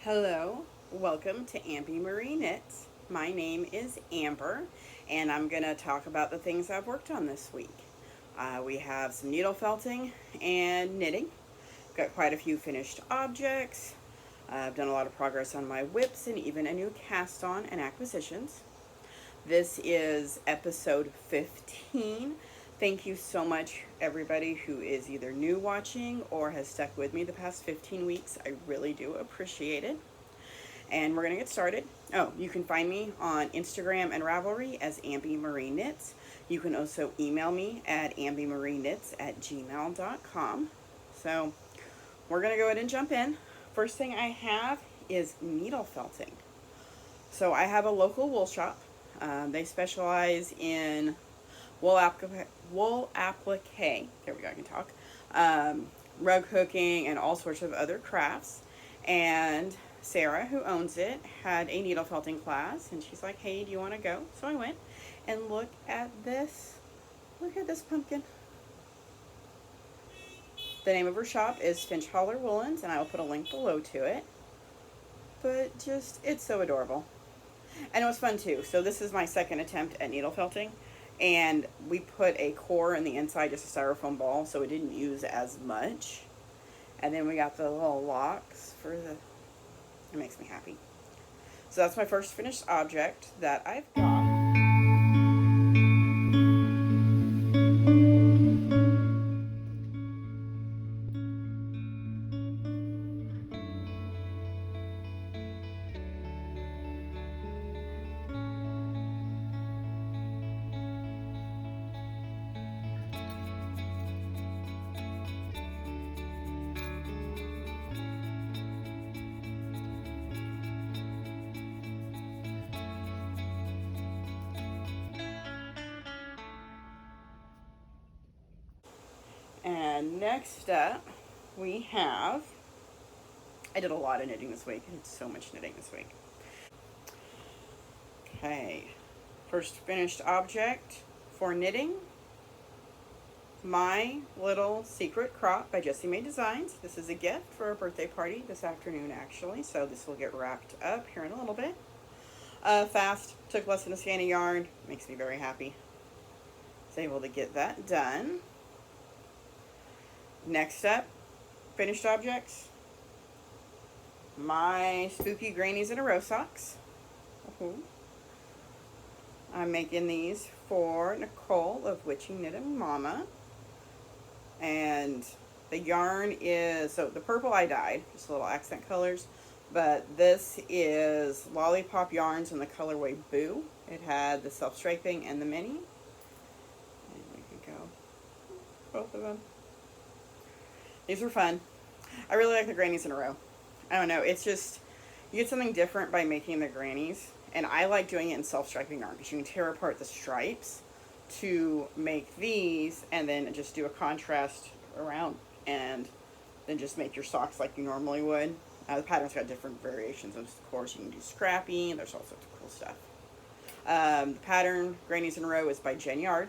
Hello, welcome to Ambymarieknits. My name is Amber, and I'm going to talk about the things I've worked on this week. We have some needle felting and knitting. Got quite a few finished objects. I've done a lot of progress on my whips and even a new cast on and acquisitions. This is episode 15. Thank you so much, everybody who is either new watching or has stuck with me the past 15 weeks. I really do appreciate it. And we're going to get started. Oh, you can find me on Instagram and Ravelry as Ambymarieknits. You can also email me at ambymarieknits@gmail.com. So we're going to go ahead and jump in. First thing I have is needle felting. So I have a local wool shop. They specialize in wool applique. There we go, I can talk. Rug hooking and all sorts of other crafts. And Sarah, who owns it, had a needle felting class, and she's like, hey, do you want to go? So I went, and look at this. Look at this pumpkin. The name of her shop is Finch, Holler, Woolens, and I will put a link below to it. But just, it's so adorable. And it was fun too. So this is my second attempt at needle felting, and we put a core in the inside, just a styrofoam ball, so it didn't use as much. And then we got the little locks for the, it makes me happy. So that's my first finished object that I've got. And next up, we have, I did a lot of knitting this week. I did so much knitting this week. Okay, first finished object for knitting, my little secret crop by Jessie Mae Designs. This is a gift for a birthday party this afternoon, actually, so this will get wrapped up here in a little bit. Fast, took less than a skein of yarn, makes me very happy. Was able to get that done. Next up, finished objects, my spooky grannies in a row socks. I'm making these for Nicole of Witchy Knitting Mama. And the yarn is, so the purple I dyed, just little accent colors. But this is Lollipop Yarns in the colorway Boo. It had the self-striping and the mini. And we can go, both of them. These were fun. I really like the grannies in a row. I don't know, it's just, you get something different by making the grannies. And I like doing it in self-striping yarn because you can tear apart the stripes to make these and then just do a contrast around and then just make your socks like you normally would. The pattern's got different variations. Of course, you can do scrappy. There's all sorts of cool stuff. The pattern, Grannies in a Row, is by Jen Yard.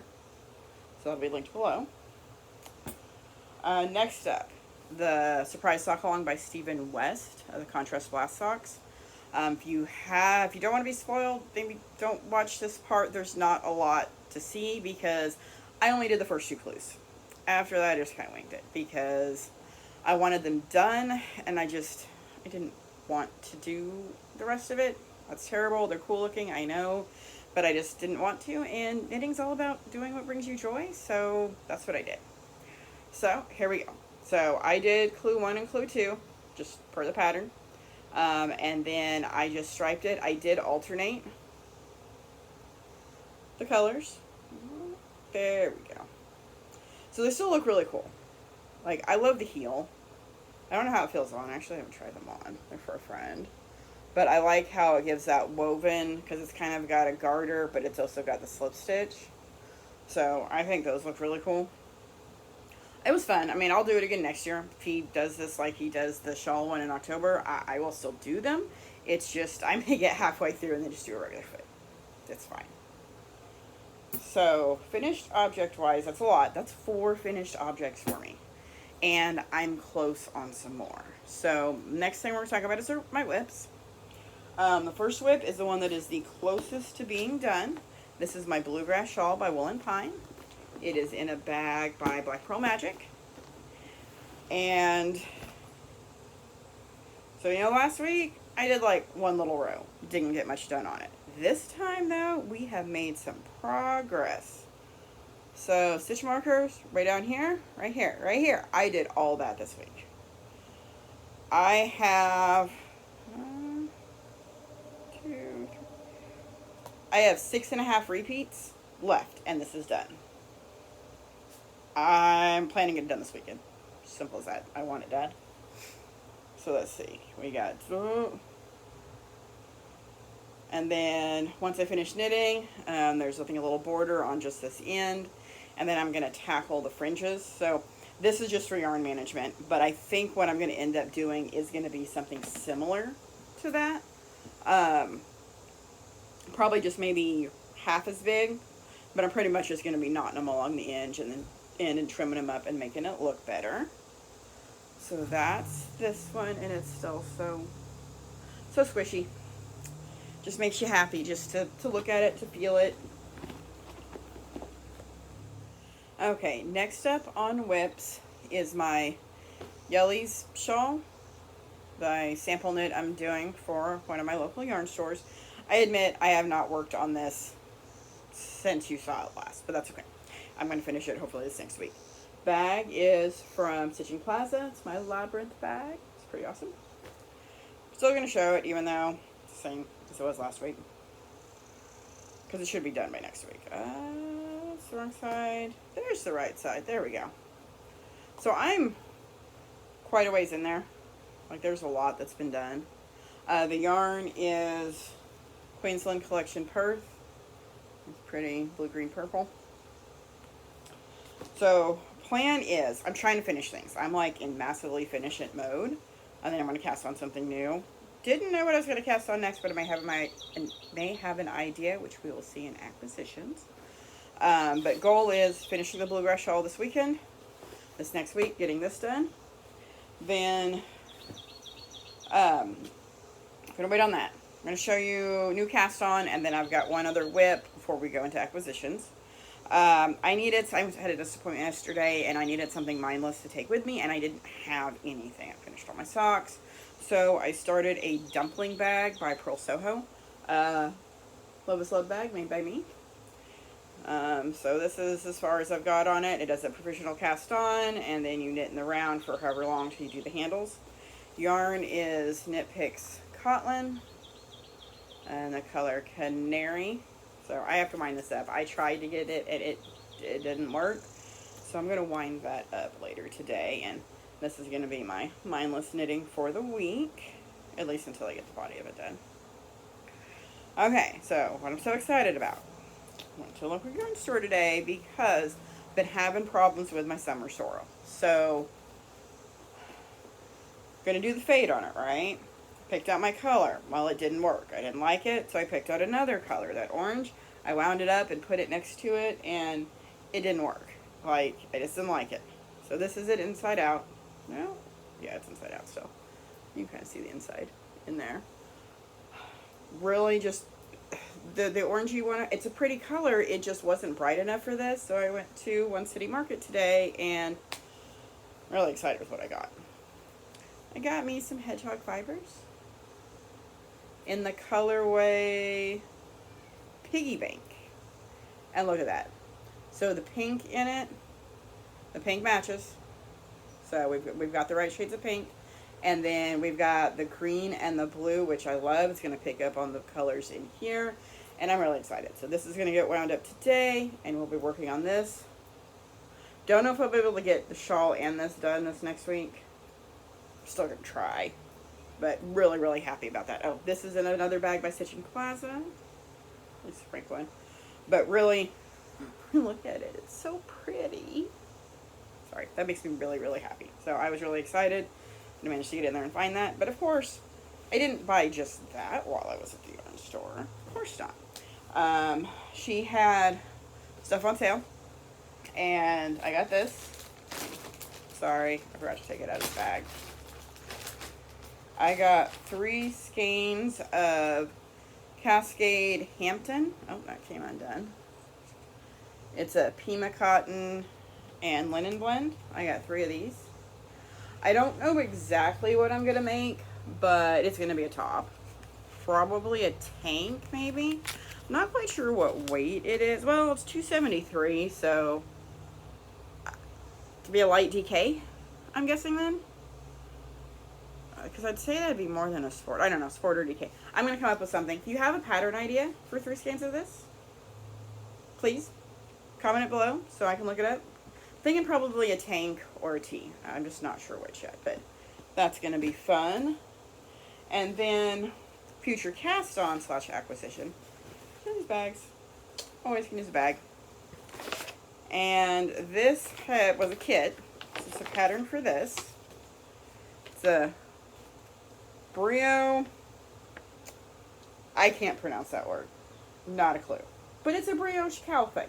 So that'll be linked below. Next up, the Surprise Sock Along by Stephen West, the Contrast Blast Socks. If you don't want to be spoiled, maybe don't watch this part. There's not a lot to see because I only did the first 2 clues. After that, I just kind of winged it because I wanted them done, and I didn't want to do the rest of it. That's terrible. They're cool looking, I know, but I just didn't want to, and knitting's all about doing what brings you joy, so that's what I did. So, here we go. So, I did clue 1 and clue 2, just per the pattern. And then I just striped it. I did alternate the colors. There we go. So they still look really cool. Like, I love the heel. I don't know how it feels on. Actually, I haven't tried them on. They're for a friend. But I like how it gives that woven, because it's kind of got a garter, but it's also got the slip stitch. So I think those look really cool. It was fun. I mean, I'll do it again next year. If he does this like he does the shawl one in October, I will still do them. It's just, I may get halfway through and then just do a regular foot. It's fine. So, finished object-wise, that's a lot. That's 4 finished objects for me. and I'm close on some more. So next thing we're going to talk about is my whips. The first whip is the one that is the closest to being done. This is my Bluegrass Shawl by Wool and Pine. It is in a bag by Black Pearl Magic. And so, you know, last week I did like one little row. Didn't get much done on it. This time, though, we have made some progress. So, stitch markers right down here, right here, right here. I did all that this week. I have 1, 2, 3. I have 6.5 repeats left, and this is done. I'm planning to get it done this weekend. Simple as that. I want it done. So let's see. We got, and then once I finish knitting, there's a little border on just this end, and then I'm going to tackle the fringes. So this is just for yarn management, but I think what I'm going to end up doing is going to be something similar to that. Probably just maybe half as big, but I'm pretty much just going to be knotting them along the edge and trimming them up and making it look better. So that's this one, and it's still so squishy. Just makes you happy just to look at it, to feel it. Okay, next up on whips is my Yelly's shawl, the sample knit I'm doing for one of my local yarn stores. I admit I have not worked on this since you saw it last, but that's okay. I'm going to finish it hopefully this next week. Bag is from Stitching Plaza. It's my labyrinth bag. It's pretty awesome. Still going to show it even though it's the same as it was last week, because it should be done by next week. It's the wrong side. There's the right side. There we go. So I'm quite a ways in there. Like, there's a lot that's been done. The yarn is Queensland Collection Perth. It's pretty blue-green purple. So plan is, I'm trying to finish things. I'm like in massively finish it mode, and then I'm going to cast on something new. Didn't know what I was going to cast on next, but I may have an idea, which we will see in acquisitions. But goal is finishing the Bluegrass Shawl this weekend. This next week, getting this done. Then, I'm going to wait on that. I'm going to show you new cast on, and then I've got one other whip before we go into acquisitions. I had a disappointment yesterday, and I needed something mindless to take with me, and I didn't have anything. I finished all my socks. So I started a dumpling bag by Pearl Soho. Love is Love bag made by me. So this is as far as I've got on it. It does a professional cast on, and then you knit in the round for however long till you do the handles. Yarn is Knit Picks Cotton, and the color Canary. So I have to wind this up. I tried to get it, and it didn't work. So I'm going to wind that up later today, and this is going to be my mindless knitting for the week, at least until I get the body of it done. Okay, so what I'm so excited about. I went to a local yarn store today because I've been having problems with my summer sorrel. So, going to do the fade on it, right? Picked out my color. Well, it didn't work. I didn't like it, so I picked out another color, that orange. I wound it up and put it next to it, and it didn't work. Like, I just didn't like it. So this is it inside out. No? Yeah, it's inside out still. You can kind of see the inside in there. Really just, the orangey one, it's a pretty color. It just wasn't bright enough for this, so I went to One City Market today, and I'm really excited with what I got. I got me some hedgehog fibers in the colorway Piggy Bank. And look at that. So the pink in it, the pink matches. So we've got the right shades of pink. And then we've got the green and the blue, which I love. It's going to pick up on the colors in here. And I'm really excited. So this is going to get wound up today, and we'll be working on this. Don't know if I'll be able to get the shawl and this done this next week. Still going to try. But really, really happy about that. Oh, this is in another bag by Stitching Plaza. At least the Frank one. But really, look at it. It's so pretty. Sorry, that makes me really, really happy. So I was really excited to manage to get in there and find that. But of course, I didn't buy just that while I was at the yarn store. Of course not. She had stuff on sale. And I got this. Sorry, I forgot to take it out of the bag. I got 3 skeins of Cascade Hampton. Oh, that came undone. It's a Pima cotton and linen blend. I got 3 of these. I don't know exactly what I'm going to make, but it's going to be a top. Probably a tank, maybe. I'm not quite sure what weight it is. Well, it's 273, so to be a light DK, I'm guessing then. Because I'd say that'd be more than a sport. I don't know, sport or DK. I'm going to come up with something. If you have a pattern idea for 3 skeins of this, please comment it below so I can look it up. I'm thinking probably a tank or a T. I'm just not sure which yet, but that's going to be fun. And then future cast on / acquisition. Use bags. Always can use a bag. And this was a kit. This is a pattern for this. It's a Brio. I can't pronounce that word. Not a clue. But it's a brioche cowl thing.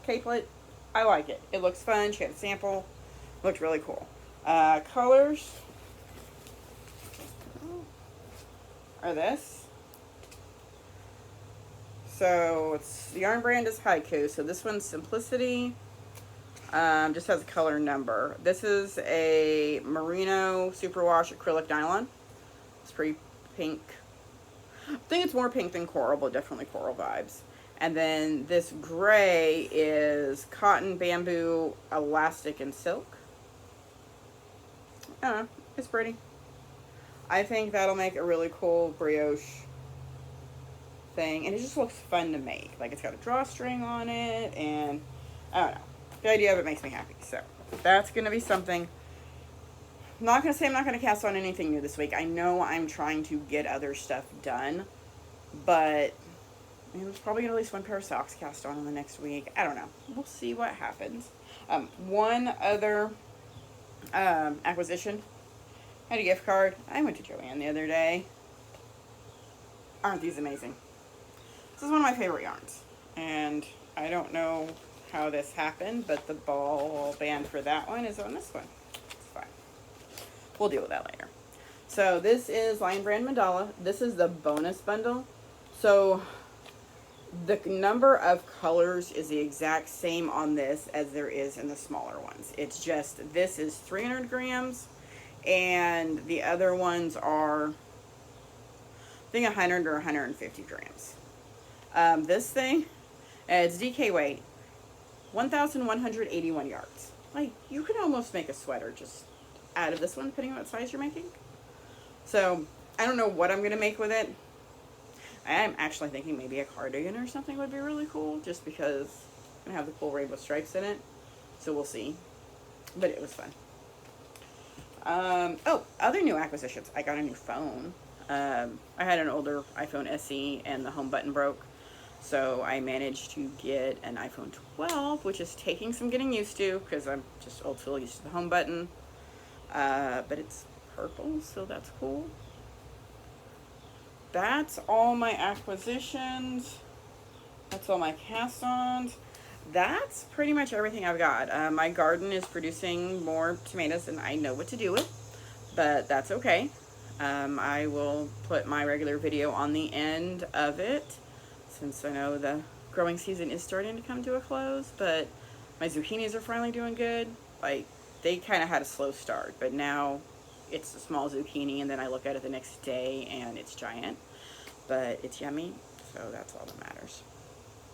Capelet. I like it. It looks fun. She had a sample. Looked really cool. Colors are this. So it's the yarn brand is Haiku. So this one's Simplicity. Just has a color number. This is a merino superwash acrylic nylon. It's pretty pink. I think it's more pink than coral, but definitely coral vibes. And then this gray is cotton, bamboo, elastic, and silk. I don't know. It's pretty. I think that'll make a really cool brioche thing. And it just looks fun to make. Like, it's got a drawstring on it. And I don't know. The idea of it makes me happy. So that's going to be something. I'm not going to say I'm not going to cast on anything new this week. I know I'm trying to get other stuff done. But there's probably at least 1 pair of socks cast on in the next week. I don't know. We'll see what happens. One other acquisition. I had a gift card. I went to Joann the other day. Aren't these amazing? This is one of my favorite yarns. And I don't know how this happened, but the ball band for that one is on this one. It's fine. We'll deal with that later. So this is Lion Brand Mandala. This is the bonus bundle. So the number of colors is the exact same on this as there is in the smaller ones. It's just this is 300 grams and the other ones are, I think, 100 or 150 grams. This thing, it's DK weight, 1,181 yards. Like, you could almost make a sweater just out of this one, depending on what size you're making. So I don't know what I'm going to make with it. I'm actually thinking maybe a cardigan or something would be really cool, just because it's going to have the cool rainbow stripes in it. So we'll see. But it was fun. Oh, other new acquisitions. I got a new phone. I had an older iPhone SE and the home button broke. So I managed to get an iPhone 12, which is taking some getting used to because I'm just old school used to the home button. But it's purple, so that's cool. That's all my acquisitions. That's all my cast-ons. That's pretty much everything I've got. My garden is producing more tomatoes than I know what to do with, but that's okay. I will put my regular video on the end of it, since I know the growing season is starting to come to a close, but my zucchinis are finally doing good. Like, they kind of had a slow start, but now it's a small zucchini, and then I look at it the next day, and it's giant. But it's yummy, so that's all that matters.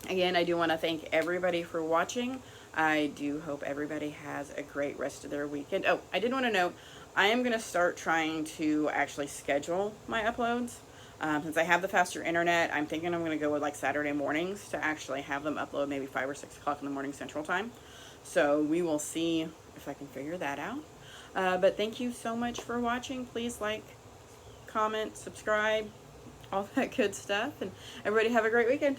Again, I do want to thank everybody for watching. I do hope everybody has a great rest of their weekend. Oh, I did want to note, I am going to start trying to actually schedule my uploads. Since I have the faster internet, I'm thinking I'm going to go with like Saturday mornings to actually have them upload maybe 5 or 6 o'clock in the morning Central Time. So we will see if I can figure that out. But thank you so much for watching. Please like, comment, subscribe, all that good stuff. And everybody have a great weekend.